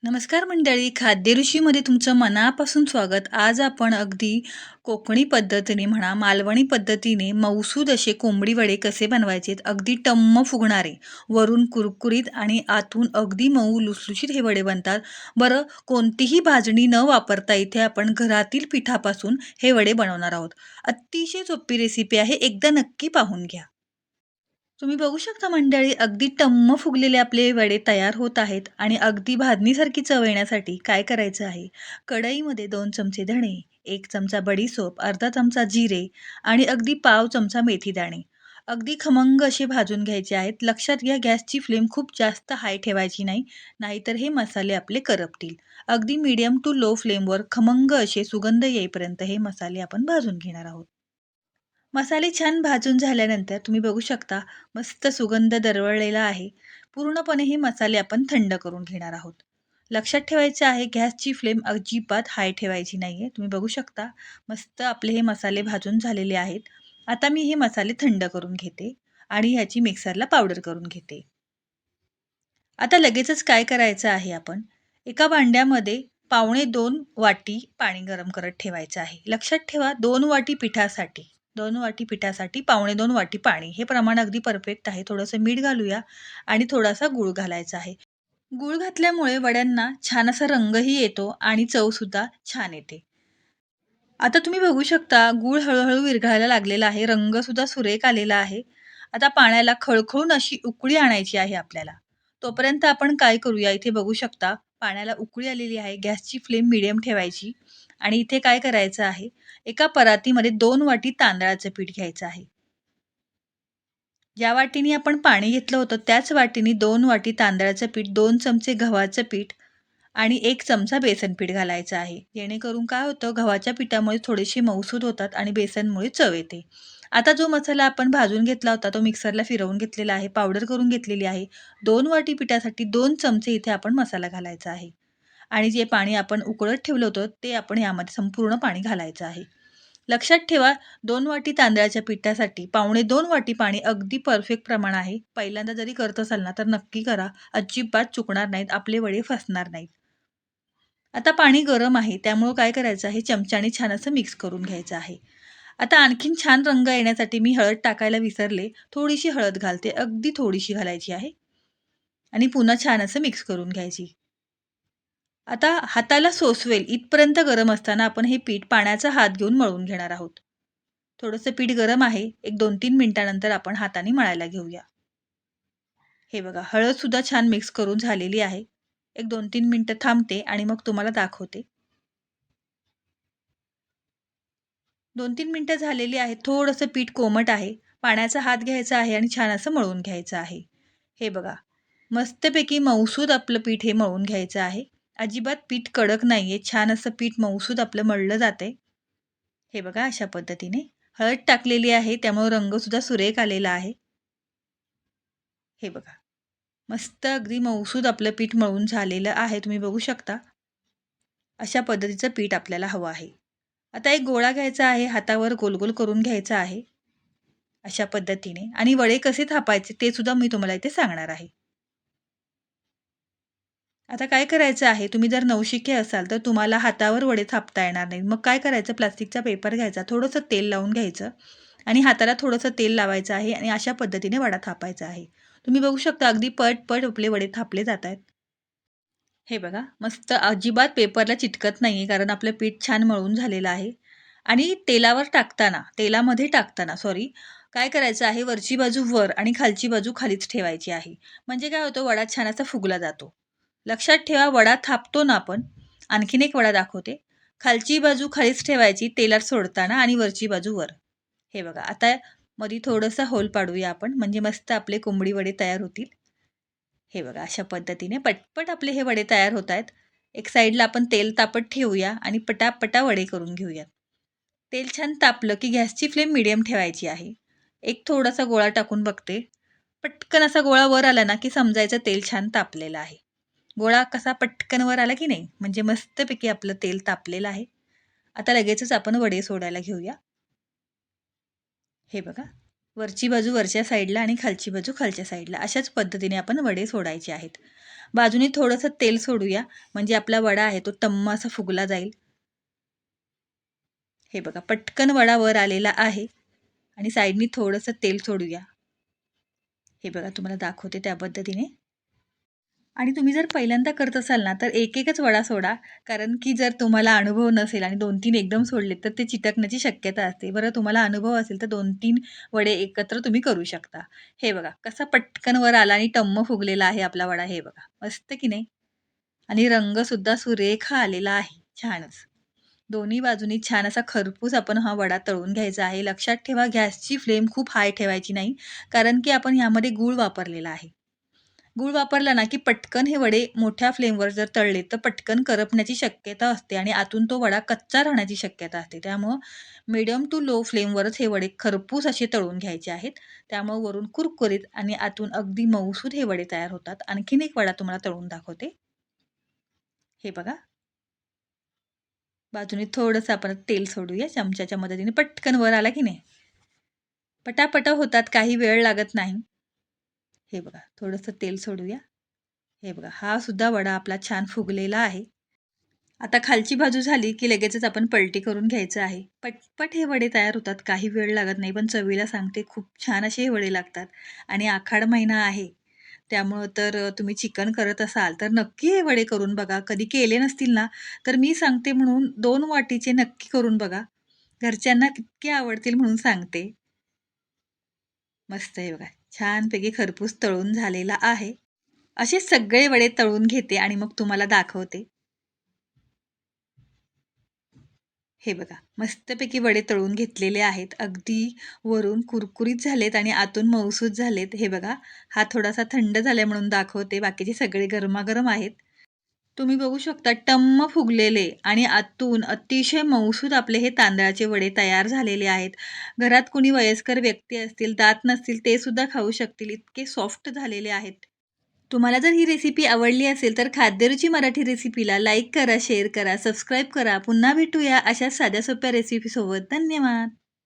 नमस्कार मंडळी, खाद्यऋषीमध्ये तुमचं मनापासून स्वागत. आज आपण अगदी कोकणी पद्धतीने म्हणा, मालवणी पद्धतीने मऊसूद असे कोंबडी वडे कसे बनवायचेत, अगदी टम्म फुगणारे, वरून कुरकुरीत आणि आतून अगदी मऊ लुसलुशीत हे वडे बनतात. बरं, कोणतीही भाजणी न वापरता इथे आपण घरातील पिठापासून हे वडे बनवणार आहोत. अतिशय सोपी रेसिपी आहे, एकदा नक्की पाहून घ्या. तुम्ही बघू शकता मंडळी, अगदी टम्म फुगलेले आपले वडे तयार होत आहेत आणि अगदी भाजणीसारखी चव येण्यासाठी काय करायचं आहे. कढईमध्ये 2 चमचे धणे, 1 चमचा बडीसोप, अर्धा चमचा जिरे आणि अगदी पाव चमचा मेथी दाणे अगदी खमंग असे भाजून घ्यायचे आहेत. लक्षात घ्या, गॅसची फ्लेम खूप जास्त हाय ठेवायची नाही, नाहीतर हे मसाले आपले करपतील. अगदी मीडियम टू लो फ्लेमवर खमंग असे सुगंध येईपर्यंत हे मसाले आपण भाजून घेणार आहोत. मसाले छान भाजून झाल्यानंतर तुम्ही बघू शकता, मस्त सुगंध दरवळलेला आहे. पूर्णपणे हे मसाले आपण थंड करून घेणार आहोत. लक्षात ठेवायचं आहे, गॅसची फ्लेम अजिबात हाय ठेवायची नाहीये. तुम्ही बघू शकता, मस्त आपले हे मसाले भाजून झालेले आहेत. आता मी हे मसाले थंड करून घेते आणि ह्याची मिक्सरला पावडर करून घेते. आता लगेचच काय करायचं आहे, आपण एका भांड्यामध्ये पावणे 2 वाटी पाणी गरम करत ठेवायचं आहे. लक्षात ठेवा, 2 वाटी पिठासाठी पावणे 2 वाटी पाणी, हे प्रमाण अगदी परफेक्ट आहे. थोडंसं मीठ घालूया आणि थोडासा गूळ घालायचा आहे. गूळ घातल्यामुळे वड्यांना छान असा रंगही येतो आणि चवसुद्धा छान येते. आता तुम्ही बघू शकता, गूळ हळू विरघळायला लागलेला आहे, रंगसुद्धा सुरेख आलेला आहे. आता पाण्याला खळखळून अशी उकळी आणायची आहे आपल्याला. तोपर्यंत आपण काय करूया, इथे बघू शकता पाण्याला उकळी आलेली आहे. गॅसची फ्लेम मीडियम ठेवायची आणि इथे काय करायचं आहे, एका परातीमध्ये 2 वाटी तांदळाचं पीठ घ्यायचं आहे. ज्या वाटीने आपण पाणी घेतलं होतं त्याच वाटीने 2 वाटी तांदळाचं पीठ, 2 चमचे गव्हाचं पीठ आणि 1 चमचा बेसन पीठ घालायचं आहे. जेणेकरून काय होतं, गव्हाच्या पिठामुळे थोडेसे मऊसूद होतात आणि बेसनमुळे चव येते. आता जो मसाला आपण भाजून घेतला होता तो मिक्सरला फिरवून घेतलेला आहे, पावडर करून घेतलेली आहे. 2 वाटी पिठासाठी 2 चमचे इथे आपण मसाला घालायचा आहे आणि जे पाणी आपण उकळत ठेवलं होतं ते आपण यामध्ये संपूर्ण पाणी घालायचं आहे. लक्षात ठेवा, 2 वाटी तांदळाच्या पिठासाठी पावणे 2 वाटी पाणी अगदी परफेक्ट प्रमाण आहे. पहिल्यांदा जरी करत असाल ना, तर नक्की करा. अजिबात चुकणार नाहीत, आपले वडे फसणार नाहीत. आता पाणी गरम आहे, त्यामुळं काय करायचं आहे, चमच्याने छान असं मिक्स करून घ्यायचं आहे. आता आणखीन छान रंग येण्यासाठी मी हळद टाकायला विसरले. थोडीशी हळद घालते, अगदी थोडीशी घालायची आहे आणि पुन्हा छान असं मिक्स करून घ्यायची. आता हाताला सोसवेल इथपर्यंत गरम असताना आपण हे पीठ पाण्याचा हात घेऊन मळून घेणार आहोत. थोडंसं पीठ गरम आहे. एक 2-3 मिनिटानंतर आपण हाताने मळायला घेऊया. हे बघा, हळदसुद्धा छान मिक्स करून झालेली आहे. एक 2-3 मिनिटं थांबते आणि मग तुम्हाला दाखवते. 2-3 मिनिटं झालेली आहेत. थोडंसं पीठ कोमट आहे. पाण्याचा हात घ्यायचा आहे आणि छान असं मळून घ्यायचं आहे. हे बघा, मस्तपैकी मऊसूद आपलं पीठ हे मळून घ्यायचं आहे. अजिबात पीठ कडक नाहीये. छान असं पीठ मऊसूद आपलं मळलं जातंय. हे बघा, अशा पद्धतीने. हळद टाकलेली आहे, त्यामुळे रंगसुद्धा सुरेख आलेला आहे. हे बघा, मस्त अगदी मऊसूद आपलं पीठ मळून झालेलं आहे. तुम्ही बघू शकता. अशा पद्धतीचं पीठ आपल्याला हवं आहे. आता एक गोळा घ्यायचा आहे, हातावर गोल-गोल करून घ्यायचा आहे, अशा पद्धतीने आणि वडे कसे थापायचे ते सुद्धा मी तुम्हाला इथे सांगणार आहे. आता काय करायचं आहे, तुम्ही जर नवशिके असाल तर तुम्हाला हातावर वडे थापता येणार नाहीत. मग काय करायचं, प्लास्टिकचा पेपर घ्यायचा, थोडंसं तेल लावून घ्यायचं आणि हाताला थोडंसं तेल लावायचं आहे आणि अशा पद्धतीने वडा थापायचा आहे. तुम्ही बघू शकता, अगदी पट-पट आपले वडे थापले जातायत. हे बघा, मस्त अजिबात पेपरला चिटकत नाहीये, कारण आपलं पीठ छान मळून झालेलं आहे. आणि तेलामध्ये टाकताना सॉरी, काय करायचं आहे, वरची बाजू वर आणि खालची बाजू खालीच ठेवायची आहे. म्हणजे काय होतं, वडा छान असा फुगला जातो. लक्षात ठेवा, वडा थापतो ना आपण, आणखीन एक वडा दाखवते. खालची बाजू खालीच ठेवायची तेलात सोडताना आणि वरची बाजू वर. हे बघा, आता मध्ये थोडंसं होल पाडूया आपण, म्हणजे मस्त आपले कोंबडी वडे तयार होतील. हे बघा, अशा पद्धतीने पटपट आपले हे वडे तयार होत आहेत. एक साईडला आपण तेल तापत ठेवूया आणि पटापटा वडे करून घेऊयात. तेल छान तापलं की गॅसची फ्लेम मीडियम ठेवायची आहे. एक थोडासा गोळा टाकून बघते. पटकन असा गोळा वर आला ना, की समजायचं तेल छान तापलेलं आहे. गोळा कसा पटकन वर आला की नाही, म्हणजे मस्तपैकी आपलं तेल तापलेलं आहे. आता लगेचच आपण वडे सोडायला घेऊया. हे बघा. वरची बाजू वरच्या साईडला आणि खालची बाजू खालच्या साईडला अशाच पद्धतीने आपण वडे सोडायचे आहेत. बाजूने थोडंसं तेल सोडूया, म्हणजे आपला वडा आहे तो टम्म असा फुगला जाईल. हे बघा पटकन वडा वर आलेला आहे आणि साईडनी थोडंसं तेल सोडूया. हे बघा तुम्हाला दाखवते त्या पद्धतीने. आणि तुम्ही जर पहिल्यांदा करत असाल ना, तर एक-एकच वडा सोडा. कारण की जर तुम्हाला अनुभव नसेल आणि 2-3 एकदम सोडले, तर ते चिटकण्याची शक्यता असते. बरं तुम्हाला अनुभव असेल, तर 2-3 वडे एकत्र तुम्ही करू शकता. हे बघा कसा पटकन वर आला आणि टम्म फुगलेला आहे आपला वडा. हे बघा मस्त की नाही? आणि रंगसुद्धा सुरेख आलेला आहे. छानच. दोन्ही बाजूनी छान असा खरपूस आपण हा वडा तळून घ्यायचा आहे. लक्षात ठेवा गॅसची फ्लेम खूप हाय ठेवायची नाही. कारण की आपण ह्यामध्ये गूळ वापरलेला आहे. गूळ वापरला ना, की पटकन हे वडे मोठ्या फ्लेमवर जर तळले, तर पटकन करपण्याची शक्यता असते आणि आतून तो वडा कच्चा राहण्याची शक्यता असते. त्यामुळं मीडियम टू लो फ्लेमवरच हे वडे खरपूस असे तळून घ्यायचे आहेत. त्यामुळे वरून कुरकुरीत आणि आतून अगदी मऊसूत हे वडे तयार होतात. आणखीन एक वडा तुम्हाला तळून दाखवते. हे बघा, बाजूने थोडंसं आपण तेल सोडूया चमच्याच्या मदतीने. पटकन वर आला की नाही, पटापटा होतात, काही वेळ लागत नाही. हे बघा, थोडंसं तेल सोडूया. हे बघा, हा सुद्धा वडा आपला छान फुगलेला आहे. आता खालची बाजू झाली, की लगेचच आपण पलटी करून घ्यायचं आहे. पटपट हे वडे तयार होतात. काही वेळ लागत नाही. पण चवीला सांगते खूप छान असे हे वडे लागतात. आणि आखाड महिना आहे. त्यामुळं तर तुम्ही चिकन करत असाल, तर नक्की हे वडे करून बघा. कधी केले नसतील ना, तर मी सांगते म्हणून 2 वाटीचे नक्की करून बघा. घरच्यांना इतके आवडतील म्हणून सांगते. मस्त आहे बघा. छानपैकी खरपूस तळून झालेला आहे. असे सगळे वडे तळून घेते आणि मग तुम्हाला दाखवते. हे बघा, मस्तपैकी वडे तळून घेतलेले आहेत. अगदी वरून कुरकुरीत झालेत आणि आतून मऊसूत झालेत. हे बघा, हा थोडासा थंड झालाय म्हणून दाखवते. बाकीचे सगळे गरमागरम आहेत. तुम्ही बघू शकता टम्म फुगलेले आणि आतून अतिशय मऊसूत आपले हे तांदळाचे वडे तयार झालेले आहेत. घरात कुणी वयस्कर व्यक्ती असतील, दात नसतील ते सुद्धा खाऊ शकतील. इतके सॉफ्ट झालेले आहेत. तुम्हाला जर ही रेसिपी आवडली असेल तर खाद्यरुची मराठी रेसिपीला लाईक करा, शेअर करा, सबस्क्राईब करा. पुन्हा भेटूया अशाच साध्या सोप्या रेसिपीसोबत. धन्यवाद.